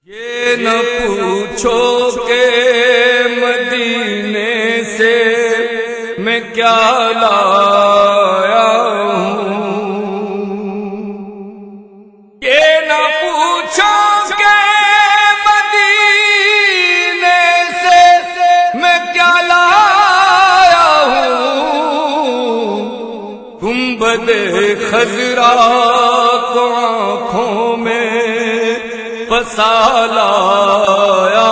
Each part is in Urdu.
یہ نہ پوچھو کہ مدینے سے میں کیا لایا ہوں، یہ نہ پوچھو کہ مدینے سے میں کیا لایا ہوں، گنبد خضرا کو آنکھوں میں بسا لایا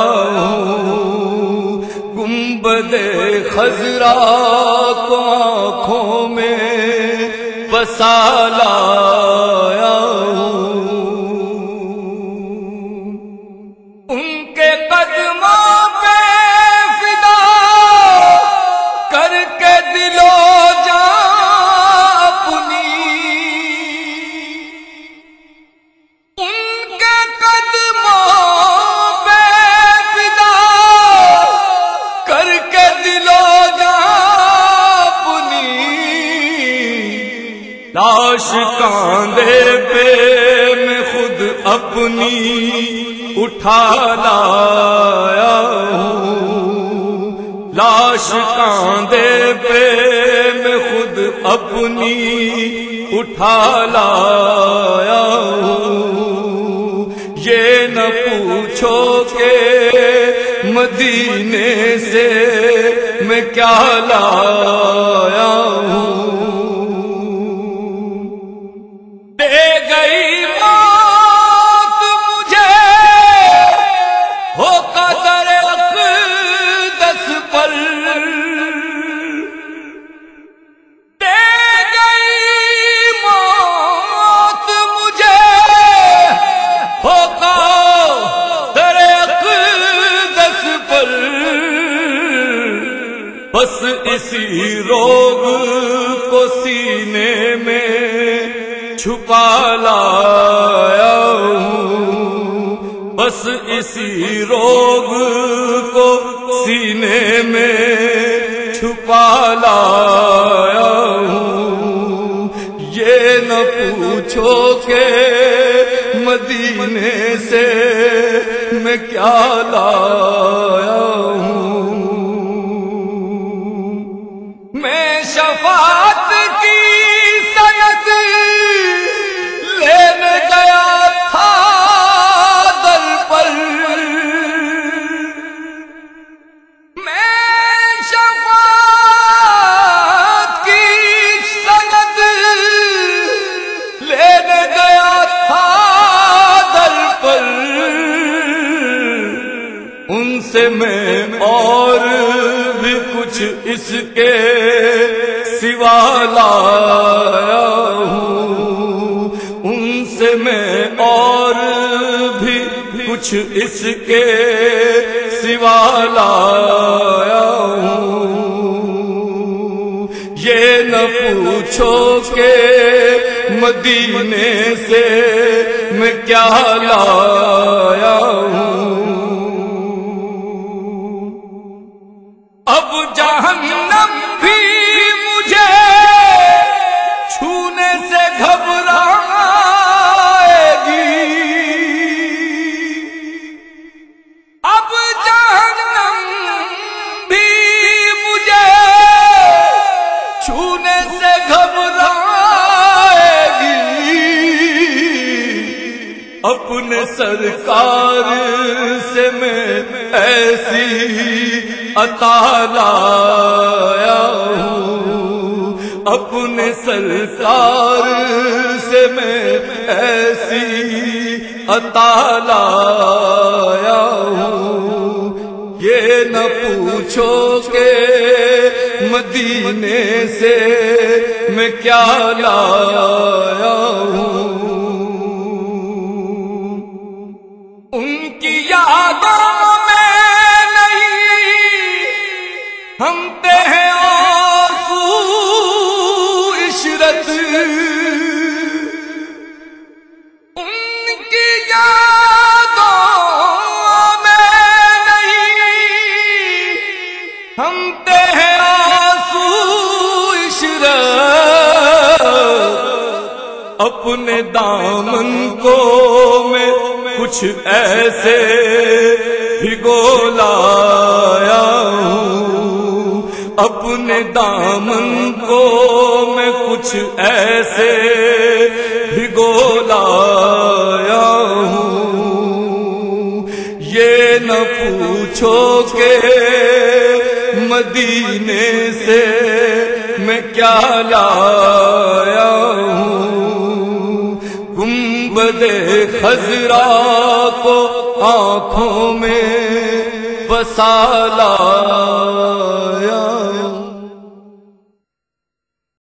ہوں، گنبد خضرا کو آنکھوں میں بسا لایا ہوں، ان کے قدموں پہ فدا کر کے دل و جان اپنی، لاش کاندھے پہ میں خود اپنی اٹھا لایا ہوں، لاش کاندھے پہ میں خود اپنی اٹھا لایا ہوں، یہ نہ پوچھو کہ مدینے سے میں کیا لایا ہوں، دے گئی موت مجھے ہو قدر اقدس پر، دے گئی موت مجھے ہو قدر اقدس پر، بس اسی روگ کو سینے میں چھپا لایا ہوں، بس اسی روگ کو سینے میں چھپا لایا ہوں، یہ نہ پوچھو کہ مدینے سے میں کیا لایا ہوں، میں شفاعت کی سند لینے گیا تھا در پر، میں شفاعت کی سند لینے گیا تھا در پر، ان سے میں اور بھی کچھ اس کے سوا لایا ہوں، ان سے میں اور بھی کچھ اس کے سوا لایا ہوں، یہ نہ پوچھو کہ مدینے سے میں کیا لایا ہوں، اب جہنم بھی مجھے چھونے سے گھبرائے گی، اب جہنم بھی مجھے چھونے سے گھبرائے گی، اپنے سرکار سے میں ایسی عطا لایا ہوں، اپنے سرکار سے میں ایسی عطا لایا ہوں، یہ نہ پوچھو کہ مدینے سے میں کیا لایا ہوں، ان کی یادوں میں نہیں تھمتے ہیں آنسو عشرت، ان کی یادوں میں نہیں تھمتے ہیں آنسو عشرت، اپنے دامن کو میں کچھ ایسے بھگو لایا ہوں، اپنے دامن کو میں کچھ ایسے بھگو لایا ہوں۔ یہ نہ پوچھو کہ مدینے سے میں کیا لایا ہوں، گنبد خضرا کو آنکھوں میں بسا لایا